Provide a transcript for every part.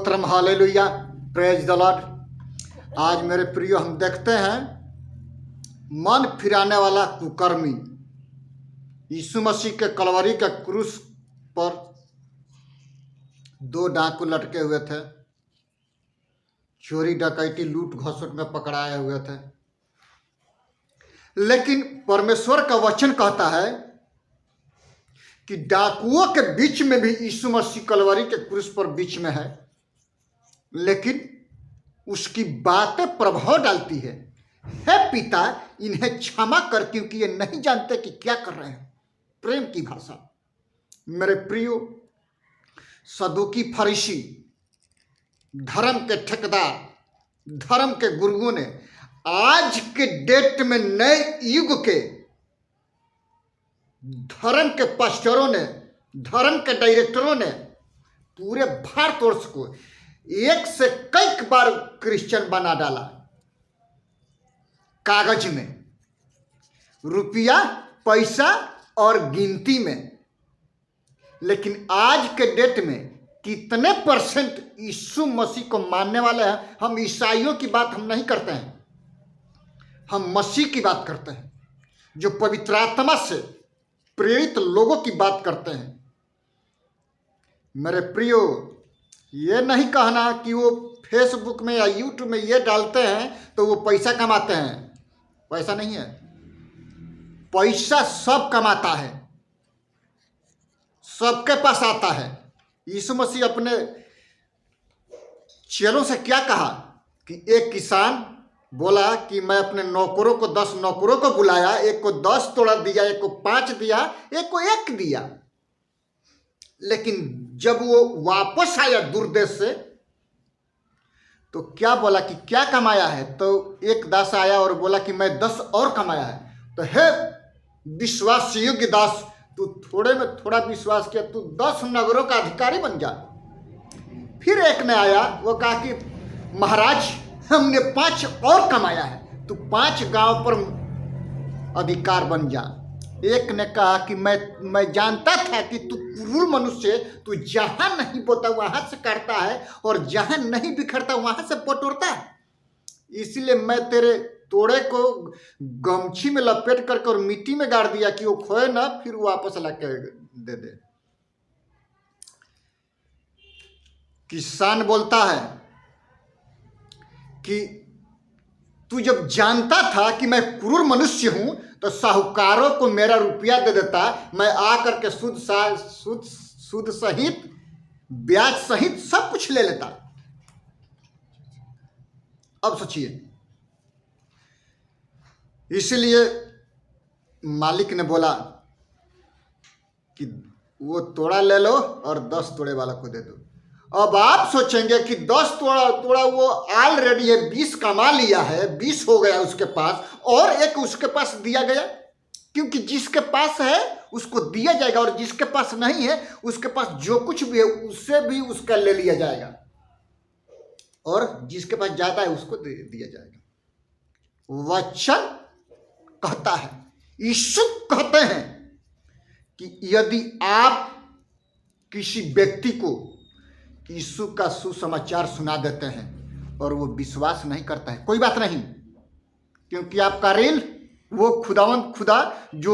Stotram hallelujah, praise the Lord. आज मेरे प्रियो हम देखते हैं मन फिराने वाला कुकर्मी यीशु मसीह के कलवरी के क्रूस पर दो डाकू लटके हुए थे, चोरी डकैती लूट घसुट में पकड़ाए हुए थे। लेकिन परमेश्वर का वचन कहता है कि डाकुओं के बीच में भी यीशु मसीह कलवरी के क्रूस पर बीच में है, लेकिन उसकी बातें प्रभाव डालती है। हे पिता, इन्हें क्षमा कर, क्योंकि ये नहीं जानते कि क्या कर रहे हैं। प्रेम की भाषा। मेरे प्रियो, सदुकी फरीसी, धर्म के ठेकेदार, धर्म के गुरुओं ने आज के डेट में नए युग के धर्म के पास्टरों ने, धर्म के डायरेक्टरों ने पूरे भारतवर्ष को एक से कई बार क्रिश्चियन बना डाला। कागज में, रुपया, पैसा और गिनती में। लेकिन आज के डेट में कितने परसेंट यीशु मसीह को मानने वाले हैं? हम ईसाइयों की बात हम नहीं करते हैं, हम मसीह की बात करते हैं, जो पवित्र आत्मा से प्रेरित लोगों की बात करते हैं। मेरे प्रियो, ये नहीं कहना कि वो फेसबुक में या यूट्यूब में ये डालते हैं तो वो पैसा कमाते हैं। पैसा नहीं है, पैसा सब कमाता है, सबके पास आता है। यीशु मसीह अपने चेलों से क्या कहा कि एक किसान बोला कि मैं अपने नौकरों को 10 नौकरों को बुलाया, एक को 10 तोड़ा दिया, एक को 5 दिया, एक को 1 दिया। लेकिन जब वो वापस आया दूर देश से तो क्या बोला कि क्या कमाया है? तो एक दास आया और बोला कि मैं 10 और कमाया है। तो हे विश्वास योग्य दास, तू थोड़े में थोड़ा विश्वास किया, तू 10 नगरों का अधिकारी बन जा। फिर एक ने आया, वो कहा कि महाराज, हमने 5 और कमाया है, तू 5 गांव पर अधिकार बन जा। एक ने कहा कि मैं जानता था कि तू क्रूर मनुष्य, तू जहां नहीं बोता वहां से काटता है और जहां नहीं बिखरता वहां से बटोरता है, इसलिए मैं तेरे तोड़े को गमछी में लपेट करके और मिट्टी में गाड़ दिया कि वो खोए ना, फिर वापस ला के दे दे। किसान बोलता है कि तू जब जानता था कि मैं क्रूर मनुष्य हूं तो साहूकारों को मेरा रुपया दे देता, मैं आकर के सूद सहित, ब्याज सहित सब कुछ ले लेता। अब सोचिए, इसलिए मालिक ने बोला कि वो तोड़ा ले लो और 10 तोड़े वाला को दे दो। अब आप सोचेंगे कि 10 तोड़ा वो ऑलरेडी है, 20 कमा लिया है, 20 हो गया उसके पास, और एक उसके पास दिया गया, क्योंकि जिसके पास है उसको दिया जाएगा और जिसके पास नहीं है उसके पास जो कुछ भी है उससे भी उसका ले लिया जाएगा, और जिसके पास ज्यादा है उसको दे दिया जाएगा। वचन कहता है, यीशु कहते हैं कि यदि आप किसी व्यक्ति को यीशु का सुसमाचार सुना देते हैं और वो विश्वास नहीं करता है, कोई बात नहीं, क्योंकि आपका ऋण वो खुदा जो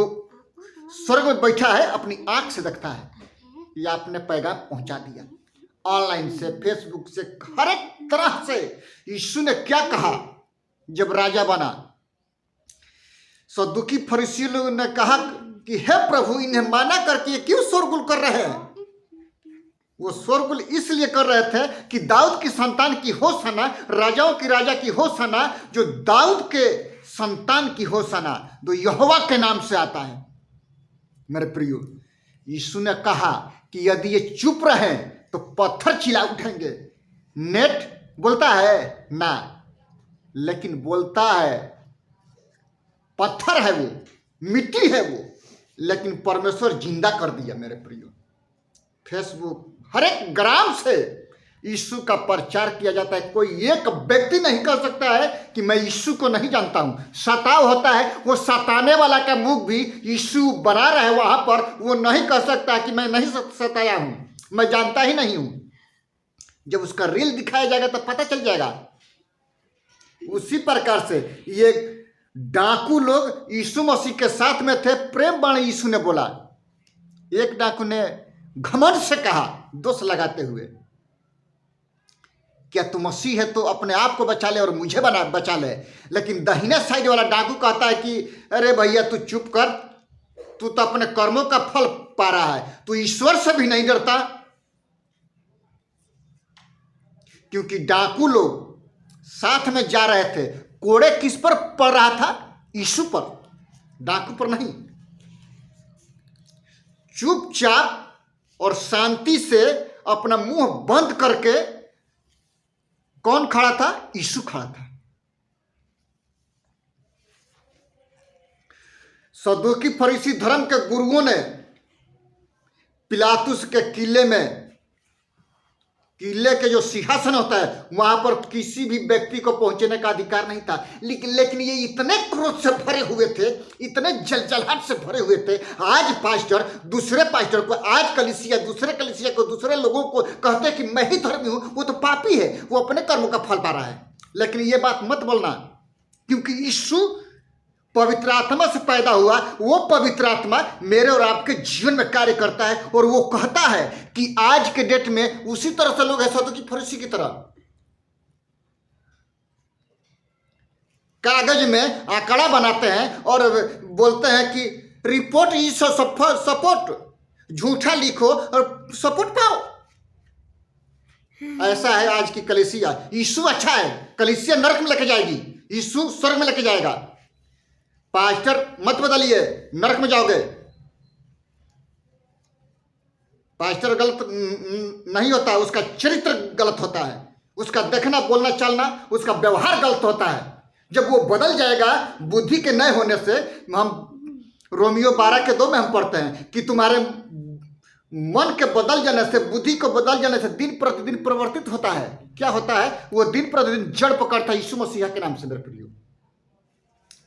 स्वर्ग में बैठा है अपनी आंख से देखता है। ये आपने पैगाम पहुंचा दिया ऑनलाइन से, फेसबुक से, हर एक तरह से। यीशु ने क्या कहा जब राजा बना? सदुकी फरीसी लोगों ने कहा कि हे प्रभु, इन्हें माना करके क्यों शोरगुल कर रहे हैं? वो शोरगुल इसलिए कर रहे थे कि दाऊद की संतान की होशाना, राजाओं की राजा की होशाना, जो दाऊद के संतान की होशाना, जो यहोवा के नाम से आता है। मेरे प्रियो, यीशु ने कहा कि यदि ये चुप रहे तो पत्थर चिल्ला उठेंगे। नेट बोलता है ना, लेकिन बोलता है, पत्थर है वो, मिट्टी है वो, लेकिन परमेश्वर जिंदा कर दिया। मेरे प्रियो, फेसबुक, हर एक ग्राम से यीशु का प्रचार किया जाता है। कोई एक व्यक्ति नहीं कह सकता है कि मैं यीशु को नहीं जानता हूं। सताव होता है, वो सताने वाला का मुख भी यीशु बना रहे वहां पर, वो नहीं कह सकता कि मैं नहीं सताया हूं, मैं जानता ही नहीं हूं। जब उसका रील दिखाया जाएगा तो पता चल जाएगा। उसी प्रकार से ये डाकू लोग यीशु मसीह के साथ में थे। प्रेम बाण यीशु ने बोला। एक डाकू ने घमंड से कहा, दोष लगाते हुए, क्या तू मसीह है तो अपने आप को बचा ले और मुझे बचा ले। लेकिन दाहिने साइड वाला डाकू कहता है कि अरे भैया तू चुप कर, तू तो अपने कर्मों का फल पा रहा है, तू ईश्वर से भी नहीं डरता। क्योंकि डाकू लोग साथ में जा रहे थे। कोड़े किस पर पड़ रहा था? यीशु पर, डाकू पर नहीं। चुपचाप और शांति से अपना मुंह बंद करके कौन खड़ा था? यीशु खड़ा था। सदूकी फरीसी धर्म के गुरुओं ने पिलातुस के किले के जो सिंहासन होता है वहां पर किसी भी व्यक्ति को पहुंचने का अधिकार नहीं था। लेकिन ये इतने क्रोध से भरे हुए थे, इतने जलजलाहट से भरे हुए थे। आज पास्टर दूसरे पास्टर को, आज कलीसिया दूसरे कलीसिया को, दूसरे लोगों को कहते हैं कि मैं ही धर्मी हूं, वो तो पापी है, वो अपने कर्मों का फल पा रहा है। लेकिन ये बात मत बोलना, क्योंकि यीशु पवित्र आत्मा से पैदा हुआ। वो पवित्र आत्मा मेरे और आपके जीवन में कार्य करता है और वो कहता है कि आज के डेट में उसी तरह से लोग हैं सदूकी फरीसी की तरह कागज में आंकड़ा बनाते हैं और बोलते हैं कि रिपोर्ट इज सपोर्ट, झूठा लिखो और सपोर्ट पाओ। ऐसा है आज की कलीसिया। यीशु अच्छा है, कलीसिया नरक में लेके जाएगी, यीशु स्वर्ग में लेके जाएगा। पास्टर मत बदलिए, नरक में जाओगे। पास्टर गलत नहीं होता, उसका चरित्र गलत होता है, उसका देखना बोलना चलना, उसका व्यवहार गलत होता है। जब वो बदल जाएगा बुद्धि के नए होने से, हम रोमियो 12:2 में हम पढ़ते हैं कि तुम्हारे मन के बदल जाने से, बुद्धि को बदल जाने से दिन प्रतिदिन परिवर्तित होता है। क्या होता है? वो दिन प्रतिदिन जड़ पकड़ता है यीशु मसीह के नाम से। मेरे प्रियो,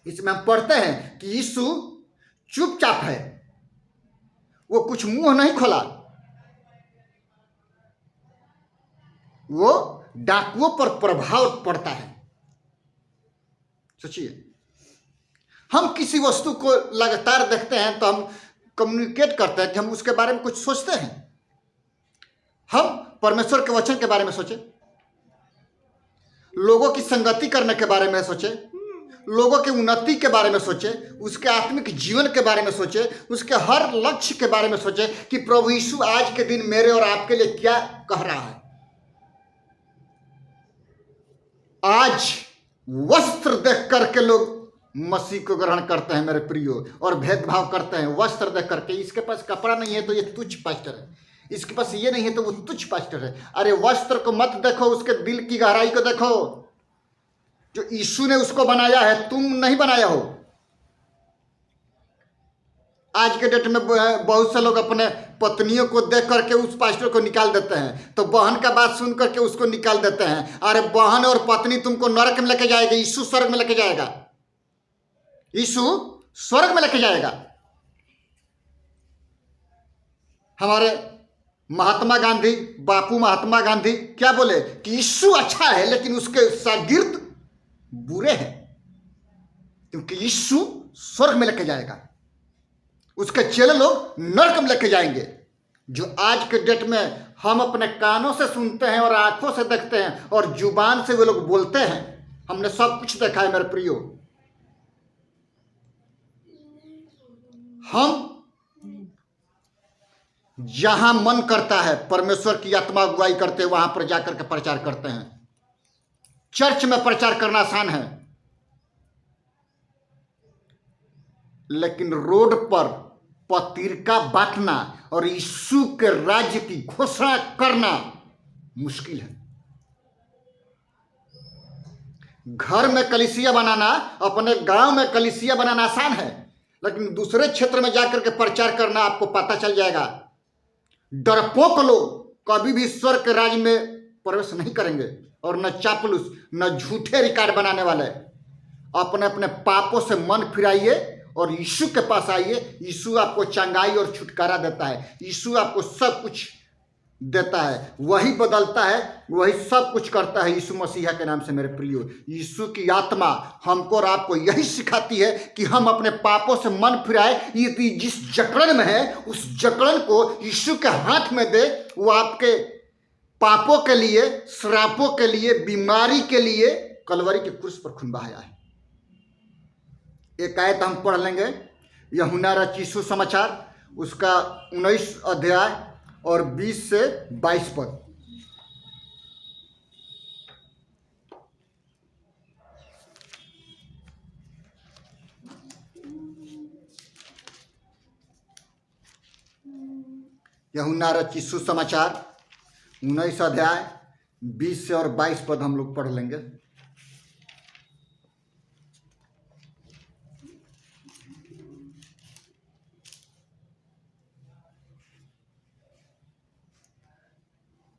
इसमें हम पढ़ते हैं कि यीशु चुपचाप है, वो कुछ मुंह नहीं खोला। वो डाकुओं पर प्रभाव पड़ता है। सोचिए, हम किसी वस्तु को लगातार देखते हैं तो हम कम्युनिकेट करते हैं कि हम उसके बारे में कुछ सोचते हैं। हम परमेश्वर के वचन के बारे में सोचे, लोगों की संगति करने के बारे में सोचे, लोगों की उन्नति के बारे में सोचे, उसके आत्मिक जीवन के बारे में सोचे, उसके हर लक्ष्य के बारे में सोचे कि प्रभु यीशु आज के दिन मेरे और आपके लिए क्या कह रहा है। आज वस्त्र देख करके लोग मसीह को ग्रहण करते हैं मेरे प्रियो, और भेदभाव करते हैं वस्त्र देख करके। इसके पास कपड़ा नहीं है तो ये तुच्छ पास्टर है, इसके पास ये नहीं है तो वो तुच्छ पास्टर है। अरे वस्त्र को मत देखो, उसके दिल की गहराई को देखो। जो यीशु ने उसको बनाया है, तुम नहीं बनाया हो। आज के डेट में बहुत से लोग अपने पत्नियों को देख करके उस पास्टर को निकाल देते हैं, तो बहन का बात सुन करके उसको निकाल देते हैं। अरे बहन और पत्नी तुमको नरक में लेके जाएगी, यीशु स्वर्ग में लेके जाएगा, यीशु स्वर्ग में लेके जाएगा। हमारे महात्मा गांधी, बापू महात्मा गांधी क्या बोले कि यीशु अच्छा है लेकिन उसके शागिर्द बुरे हैं, क्योंकि यीशु स्वर्ग में लेके जाएगा, उसके चेले लोग नरक में लेके जाएंगे। जो आज के डेट में हम अपने कानों से सुनते हैं और आंखों से देखते हैं और जुबान से वे लोग बोलते हैं, हमने सब कुछ देखा है मेरे प्रियो। हम जहां मन करता है परमेश्वर की आत्मा अगुवाई करते हैं, वहां पर जाकर के प्रचार करते हैं। चर्च में प्रचार करना आसान है, लेकिन रोड पर पत्रिका बांटना और यीशु के राज्य की घोषणा करना मुश्किल है। घर में कलीसिया बनाना, अपने गांव में कलीसिया बनाना आसान है, लेकिन दूसरे क्षेत्र में जाकर के प्रचार करना आपको पता चल जाएगा। डरपोक लोग कभी भी स्वर्ग के राज्य में प्रवेश नहीं करेंगे, और न चापलूस, न झूठे रिकॉर्ड बनाने वाले। अपने अपने पापों से मन फिराइए और यीशु के पास आइए। यीशु आपको चंगाई और छुटकारा देता है, यीशु आपको सब कुछ देता है, वही बदलता है, वही सब कुछ करता है यीशु मसीहा के नाम से। मेरे प्रियो, यीशु की आत्मा हमको और आपको यही सिखाती है कि हम अपने पापों से मन फिराए। ये जिस जकड़न में है उस जकड़न को यीशु के हाथ में दे। वो आपके पापों के लिए, श्रापों के लिए, बीमारी के लिए कलवरी के क्रूस पर खून बहाया है। एक आयत हम पढ़ लेंगे, यूहन्ना रचित सुसमाचार उसका 19 अध्याय और 20 से 22 पद। यूहन्ना रचित सुसमाचार 19 अध्याय 20 से और 22 पद हम लोग पढ़ लेंगे।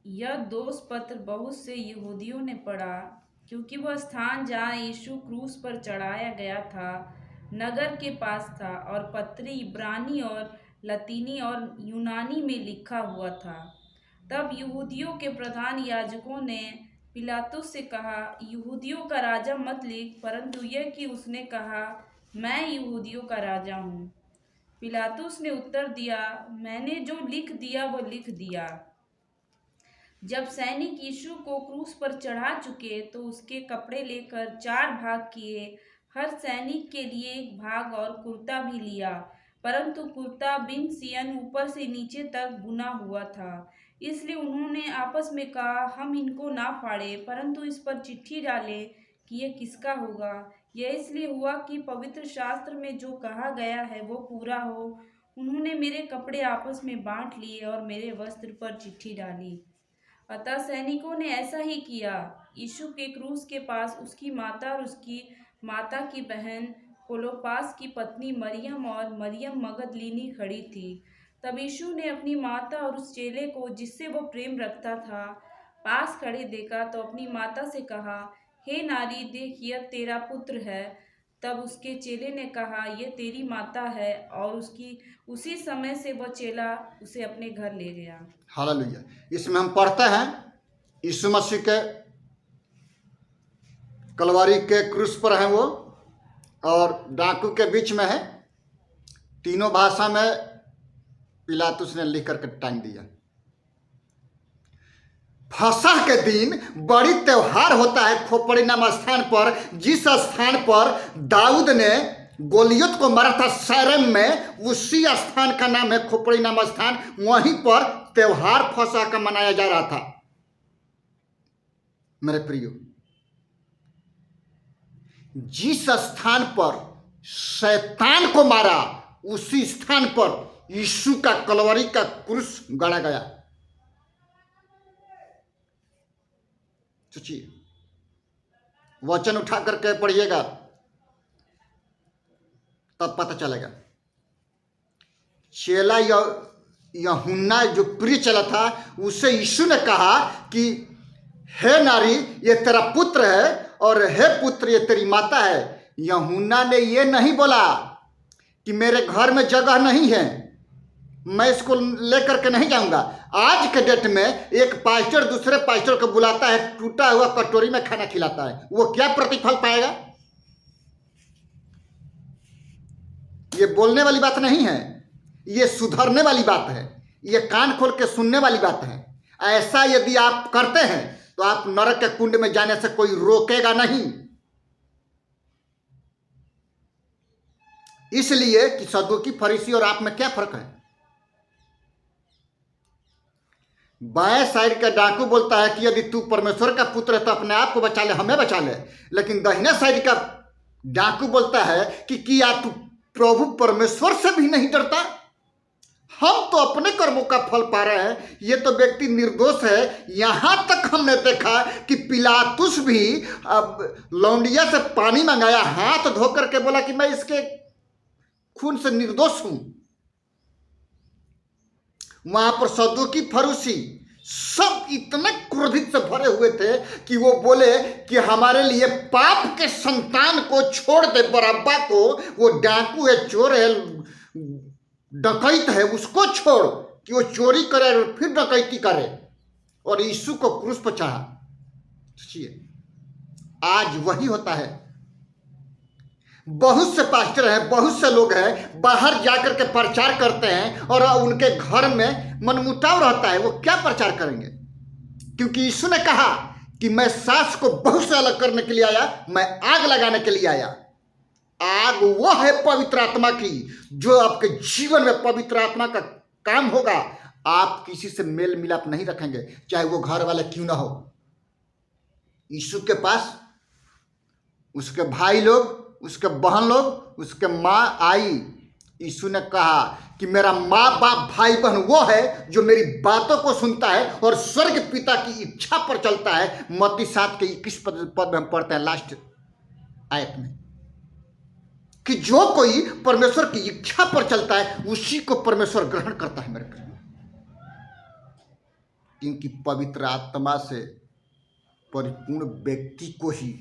यह दोष पत्र बहुत से यहूदियों ने पढ़ा, क्योंकि वह स्थान जहाँ यीशु क्रूस पर चढ़ाया गया था नगर के पास था, और पत्री इब्रानी और लतीनी और यूनानी में लिखा हुआ था। तब यहूदियों के प्रधान याजकों ने पिलातुस से कहा, यहूदियों का राजा मत लिख, परंतु यह कि उसने कहा, मैं यहूदियों का राजा हूँ। पिलातुस ने उत्तर दिया, मैंने जो लिख दिया वह लिख दिया। जब सैनिक यीशु को क्रूस पर चढ़ा चुके तो उसके कपड़े लेकर 4 भाग किए, हर सैनिक के लिए एक भाग, और कुर्ता भी लिया, परंतु कुर्ता बिन सियन ऊपर से नीचे तक बुना हुआ था। इसलिए उन्होंने आपस में कहा, हम इनको ना फाड़े, परंतु इस पर चिट्ठी डालें कि यह किसका होगा। यह इसलिए हुआ कि पवित्र शास्त्र में जो कहा गया है वो पूरा हो। उन्होंने मेरे कपड़े आपस में बांट लिए और मेरे वस्त्र पर चिट्ठी डाली। अतः सैनिकों ने ऐसा ही किया। यीशु के क्रूस के पास उसकी माता और उसकी माता की बहन क्लोपास की पत्नी मरियम और मरियम मगदलीनी खड़ी थी। तब यीशु ने अपनी माता और उस चेले को जिससे वो प्रेम रखता था पास खड़े देखा, तो अपनी माता से कहा, हे नारी, देख यह तेरा पुत्र है। तब उसके चेले ने कहा, यह तेरी माता है, और उसी समय से वह चेला उसे अपने घर ले गया। हालेलुया। इसमें हम पढ़ते हैं यीशु मसीह के कलवरी के क्रूस पर हैं वो, और डाकू के बीच में है। तीनों भाषा में पिलातुस ने लिख करके टांग दिया। फसह के दिन बड़ी त्योहार होता है खोपड़ी नाम स्थान पर, जिस स्थान पर दाऊद ने गोलियत को मारा था सैरम में, उसी स्थान का नाम है खोपड़ी नाम स्थान। वहीं पर त्योहार फसह का मनाया जा रहा था। मेरे प्रियो, जिस स्थान पर शैतान को मारा उसी स्थान पर यीशु का कलवरी का क्रूस गाड़ा गया। सोचिए, वचन उठा करके पढ़िएगा तब पता चलेगा। चेला यूहन्ना जो प्रिय चला था, उससे यीशु ने कहा कि हे नारी, ये तेरा पुत्र है, और हे पुत्र, ये तेरी माता है। यूहन्ना ने ये नहीं बोला कि मेरे घर में जगह नहीं है, मैं इसको लेकर के नहीं जाऊंगा। आज के डेट में एक पास्टर दूसरे पास्टर को बुलाता है, टूटा हुआ कटोरी में खाना खिलाता है, वो क्या प्रतिफल पाएगा? ये बोलने वाली बात नहीं है, ये सुधरने वाली बात है, ये कान खोल के सुनने वाली बात है। ऐसा यदि आप करते हैं तो आप नरक के कुंड में जाने से कोई रोकेगा नहीं। इसलिए कि सदूकी, फरीसी और आप में क्या फर्क है? बाएं साइड का डाकू बोलता है कि यदि तू परमेश्वर का पुत्र है तो अपने आप को बचा ले, हमें बचा ले। लेकिन दाहिने साइड का डाकू बोलता है कि क्या तू प्रभु परमेश्वर से भी नहीं डरता? हम तो अपने कर्मों का फल पा रहे हैं, ये तो व्यक्ति निर्दोष है। यहां तक हमने देखा कि पिलातुस भी अब लौंडिया से पानी मंगाया, हाथ धो करके बोला कि मैं इसके खून से निर्दोष हूं। वहां पर सदूकी, फरीसी सब इतने क्रोधित से भरे हुए थे कि वो बोले कि हमारे लिए पाप के संतान को छोड़ दे, बरअब्बा को, वो डाकू है, चोर है, डकैत है, उसको छोड़, कि वो चोरी करे और फिर डकैती करे और यीशु को क्रूस पर चढ़ा। सोचिए, आज वही होता है। बहुत से पास्टर हैं, बहुत से लोग हैं, बाहर जाकर के प्रचार करते हैं और उनके घर में मनमुटाव रहता है। वो क्या प्रचार करेंगे? क्योंकि यीशु ने कहा कि मैं सांस को बहुत से अलग करने के लिए आया, मैं आग लगाने के लिए आया। आग वो है पवित्र आत्मा की, जो आपके जीवन में पवित्र आत्मा का काम होगा। आप किसी से मेल मिलाप नहीं रखेंगे, चाहे वो घर वाले क्यों ना हो। यीशु के पास उसके भाई लोग, उसके बहन लोग, उसके माँ आई। यीशु ने कहा कि मेरा माँ बाप भाई बहन वो है जो मेरी बातों को सुनता है और स्वर्ग पिता की इच्छा पर चलता है। मत्ती 7 के 21 पद में हम पढ़ते हैं, लास्ट आयत में, कि जो कोई परमेश्वर की इच्छा पर चलता है उसी को परमेश्वर ग्रहण करता है मेरे प्रिय। क्योंकि पवित्र आत्मा से परिपूर्ण व्यक्ति को ही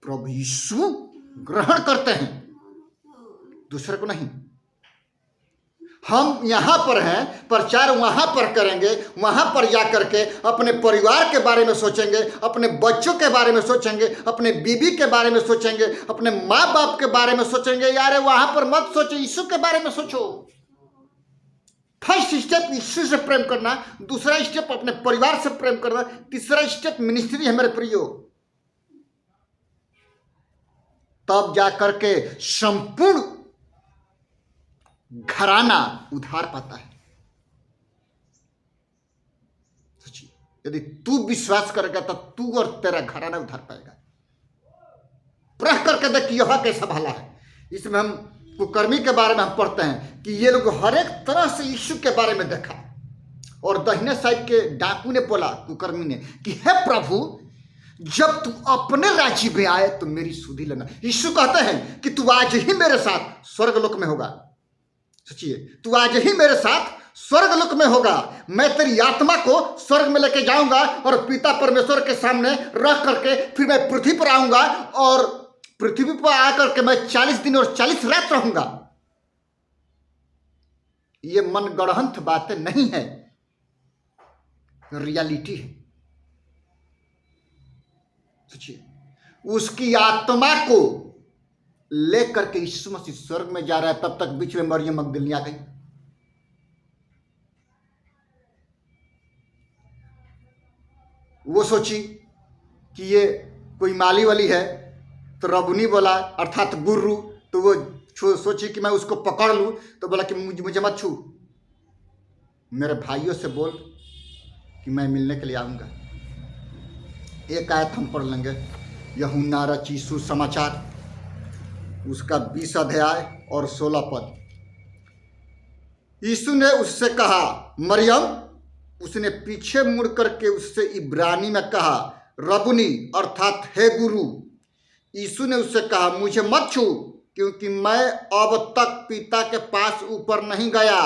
प्रभु यीशु ग्रहण करते हैं, दूसरे को नहीं। हम यहाँ पर हैं, प्रचार वहाँ पर करेंगे, वहाँ पर जा करके अपने परिवार के बारे में सोचेंगे, अपने बच्चों के बारे में सोचेंगे, अपने बीवी के बारे में सोचेंगे, अपने माँ बाप के बारे में सोचेंगे। यार वहाँ पर मत सोचो, यीशु के बारे में सोचो। फर्स्ट स्टेप यीशु से प्रेम करना, दूसरा स्टेप अपने परिवार से प्रेम करना, तीसरा स्टेप मिनिस्ट्री है मेरे प्रियो। तब जा करके संपूर्ण घराना उधार पाता है। सोचिए, यदि तू विश्वास करेगा तो तू और तेरा घराना उधार पाएगा। परख करके देख यह कैसा भला है। इसमें हम कुकर्मी के बारे में हम पढ़ते हैं कि ये लोग हर एक तरह से यीशु के बारे में देखा, और दाहिने साइड के डाकू ने बोला, कुकर्मी ने, कि हे प्रभु, जब तू अपने राज्य में आए तो मेरी सुधि लेना। यीशु कहते हैं कि तू आज ही मेरे साथ स्वर्गलोक में होगा। सोचिए, तू आज ही मेरे साथ स्वर्गलोक में होगा। मैं तेरी आत्मा को स्वर्ग में लेके जाऊंगा और पिता परमेश्वर के सामने रख करके फिर मैं पृथ्वी पर आऊंगा, और पृथ्वी पर आकर के मैं 40 दिन और 40 रात रहूंगा। ये मनगढ़ंत बातें नहीं है, रियलिटी है। सोचिए, उसकी आत्मा को लेकर के यीशु मसीह स्वर्ग में जा रहा है, तब तक बीच में मरियम मगदलिनी आ गई। वो सोची कि ये कोई माली वाली है, तो रबुनी बोला अर्थात गुरु, तो वो सोची कि मैं उसको पकड़ लूं, तो बोला कि मुझे मत छू, मेरे भाइयों से बोल कि मैं मिलने के लिए आऊंगा। एक आयत हम पढ़ लेंगे, यूहन्ना रचित सुसमाचार, उसका 20 अध्याय और 16 पद। यीशु ने उससे कहा मरियम। उसने पीछे मुड़ करके उससे इब्रानी में कहा रबुनी अर्थात हे गुरु। यीशु ने उससे कहा मुझे मत छू, क्योंकि मैं अब तक पिता के पास ऊपर नहीं गया,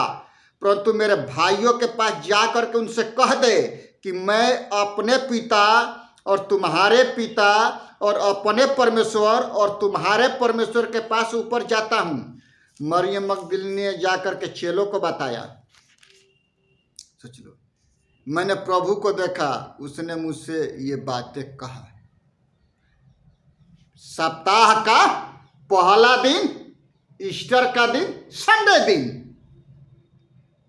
परंतु मेरे भाइयों के पास जा करके उनसे कह दे कि मैं अपने पिता और तुम्हारे पिता और अपने परमेश्वर और तुम्हारे परमेश्वर के पास ऊपर जाता हूं। मरियम मगदलिनी ने जाकर के चेलों को बताया। सोच लो, मैंने प्रभु को देखा, उसने मुझसे ये बातें कहा। सप्ताह का पहला दिन, ईस्टर का दिन, संडे दिन,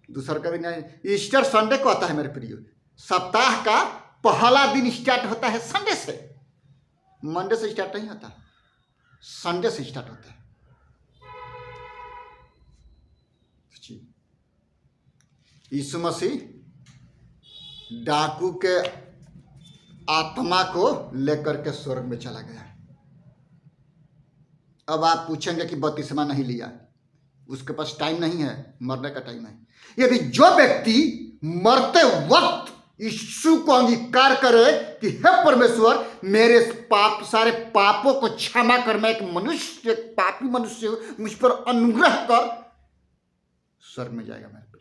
दूसरा का दिन ईस्टर संडे को आता है मेरे प्रियो। सप्ताह का पहला दिन स्टार्ट होता है संडे से, मंडे से स्टार्ट नहीं होता, संडे से स्टार्ट होता है। यीशु मसीह डाकू के आत्मा को लेकर के स्वर्ग में चला गया। अब आप पूछेंगे कि बपतिस्मा नहीं लिया, उसके पास टाइम नहीं है, मरने का टाइम है। यदि जो व्यक्ति मरते वक्त यीशु को अंगीकार करे कि हे परमेश्वर मेरे पाप, सारे पापों को क्षमा कर, मैं एक मनुष्य, एक पापी मनुष्य हूं, मुझ पर अनुग्रह कर, स्वर्ग में जाएगा मेरे प्रिय।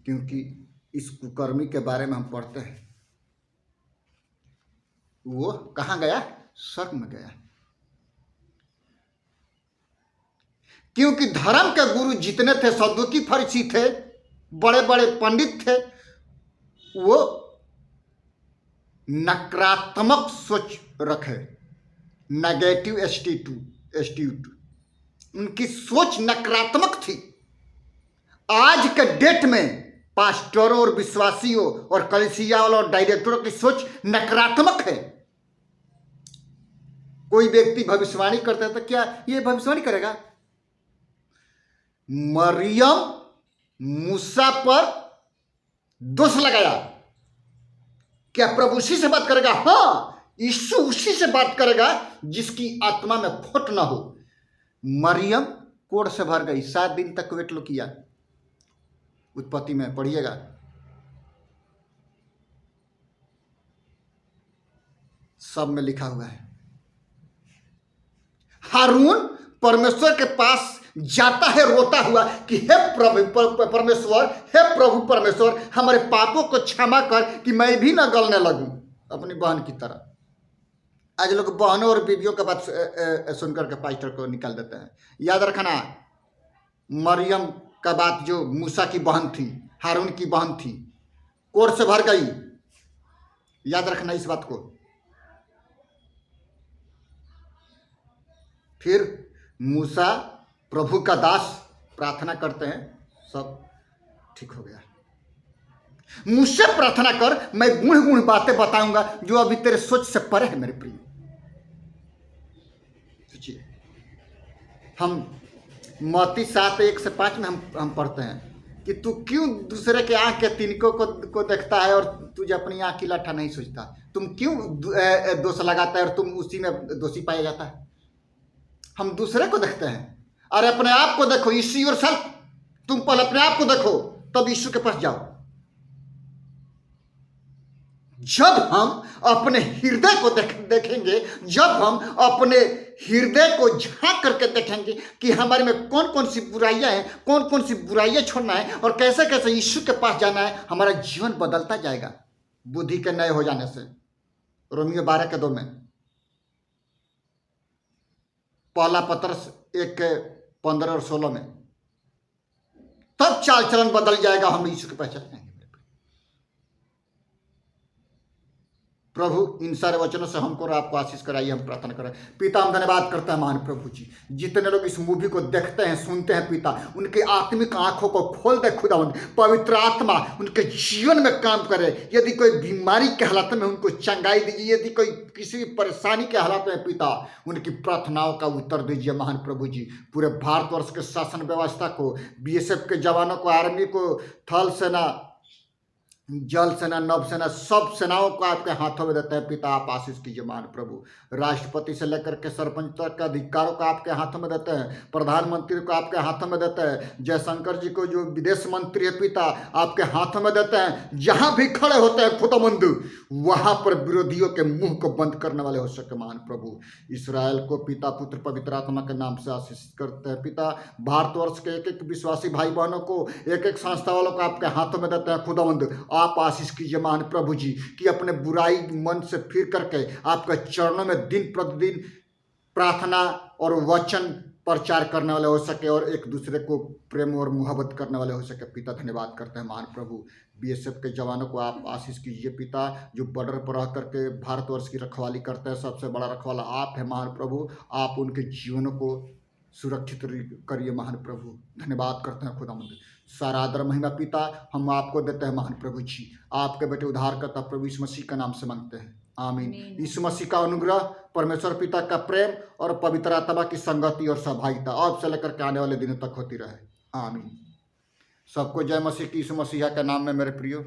क्योंकि इस कुकर्मी के बारे में हम पढ़ते हैं, वो कहां गया? स्वर्ग में गया। क्योंकि धर्म के गुरु जितने थे, सदुकी फरीसी थे, बड़े बड़े पंडित थे, वो नकारात्मक सोच रखे, नेगेटिव एटीट्यूड, उनकी सोच नकारात्मक थी। आज के डेट में पास्टरों और विश्वासियों और कलीसिया वालों और डायरेक्टरों की सोच नकारात्मक है। कोई व्यक्ति भविष्यवाणी करता है तो क्या ये भविष्यवाणी करेगा? मरियम मूसा पर दोष लगाया, क्या प्रभु उसी से बात करेगा? हाँ, यीशु उसी से बात करेगा जिसकी आत्मा में खोट ना हो। मरियम कोढ़ से भर गई, 7 दिन तक वेट लो किया। उत्पत्ति में पढ़िएगा। सब में लिखा हुआ है। हारून परमेश्वर के पास जाता है रोता हुआ कि हे प्रभु परमेश्वर, हे प्रभु परमेश्वर, हमारे पापों को क्षमा कर कि मैं भी ना गलने लगूं अपनी बहन की तरह। आज लोग बहनों और बीवियों का बात सुनकर के पास्टर को निकाल देते हैं। याद रखना, मरियम का बात जो मूसा की बहन थी, हारून की बहन थी, कोढ़ से भर गई। याद रखना इस बात को। फिर मूसा प्रभु का दास प्रार्थना करते हैं, सब ठीक हो गया। मुझसे प्रार्थना कर, मैं गुण गुण बातें बताऊंगा जो अभी तेरे सोच से परे है मेरे प्रिय। सोचिए, हम मत्ती 7:1-5 में हम पढ़ते हैं कि तू क्यों दूसरे के आंख के तिनकों को देखता है और तुझे अपनी आंख की लाठा नहीं सोचता? तुम क्यों दोष लगाता है और तुम उसी में दोषी पाया जाता है? हम दूसरे को देखते हैं, अरे अपने आप को देखो, ईश्वर योरसेल्फ। तुम पहले अपने आप को देखो, तब यीशु के पास जाओ। जब हम अपने हृदय को देखेंगे, जब हम अपने हृदय को झांक करके देखेंगे कि हमारे में कौन कौन सी बुराइयां हैं, कौन कौन सी बुराइयां छोड़ना है और कैसे कैसे यीशु के पास जाना है, हमारा जीवन बदलता जाएगा बुद्धि के नए हो जाने से। रोमियो 12:2 में, पहला पत्रस 1:15 और 16 में, तब चाल चलन बदल जाएगा, हम यीशु के पास चलेंगे। प्रभु इन सारे वचनों से हमको और आपको आशीष कराइए, हम प्रार्थना करें। पिता, हम धन्यवाद करते हैं महान प्रभु जी, जितने लोग इस मूवी को देखते हैं, सुनते हैं, पिता उनके आत्मिक आंखों को खोल दे खुदावंद। पवित्र आत्मा उनके जीवन में काम करे। यदि कोई बीमारी के हालत में उनको चंगाई दीजिए, यदि कोई किसी भी परेशानी के हालत में पिता उनकी प्रार्थनाओं का उत्तर दीजिए महान प्रभु जी। पूरे भारतवर्ष के शासन व्यवस्था को, BSF के जवानों को, आर्मी को, थल सेना, जल सेना, नभ सेना, सब सेनाओं को आपके हाथों में देते हैं पिता, आप आशीष कीजिए महान प्रभु। राष्ट्रपति से लेकर के सरपंच तक के अधिकारों को आपके हाथों में देते हैं, प्रधानमंत्री को आपके हाथों में देते हैं, जयशंकर जी को जो विदेश मंत्री है पिता आपके हाथों में देते हैं। जहां भी खड़े होते हैं खुदावंद, वहां पर विरोधियों के मुंह को बंद करने वाले हो सके महान प्रभु। इसराइल को पिता, पुत्र, पवित्र आत्मा के नाम से आशीष करते हैं पिता। भारतवर्ष के एक एक विश्वासी भाई बहनों को, एक एक संस्था वालों को आपके हाथों में देते हैं खुदावंद। आप आशीष कीजिए महान प्रभु जी कि अपने बुराई मन से फिर करके आपके चरणों में दिन प्रतिदिन प्रार्थना और वचन प्रचार करने वाले हो सके और एक दूसरे को प्रेम और मोहब्बत करने वाले हो सके पिता। धन्यवाद करते हैं महान प्रभु। BSF के जवानों को आप आशीष कीजिए पिता, जो बॉर्डर पर रह करके भारतवर्ष की रखवाली करते हैं। सबसे बड़ा रखवाला आप है महान प्रभु। आप उनके जीवनों को सुरक्षित करिए महान प्रभु। धन्यवाद करते हैं खुदावंद। सारा आदर महिमा पिता हम आपको देते हैं महान प्रभु जी। आपके बेटे उद्धारकर्ता प्रभु यीशु मसीह का नाम से मांगते हैं, आमीन। यीशु मसीह का अनुग्रह, परमेश्वर पिता का प्रेम और पवित्र आत्मा की संगति और सहभागिता अब से लेकर के आने वाले दिनों तक होती रहे, आमीन। सबको जय मसीह की, यीशु मसीह के नाम में मेरे प्रियो।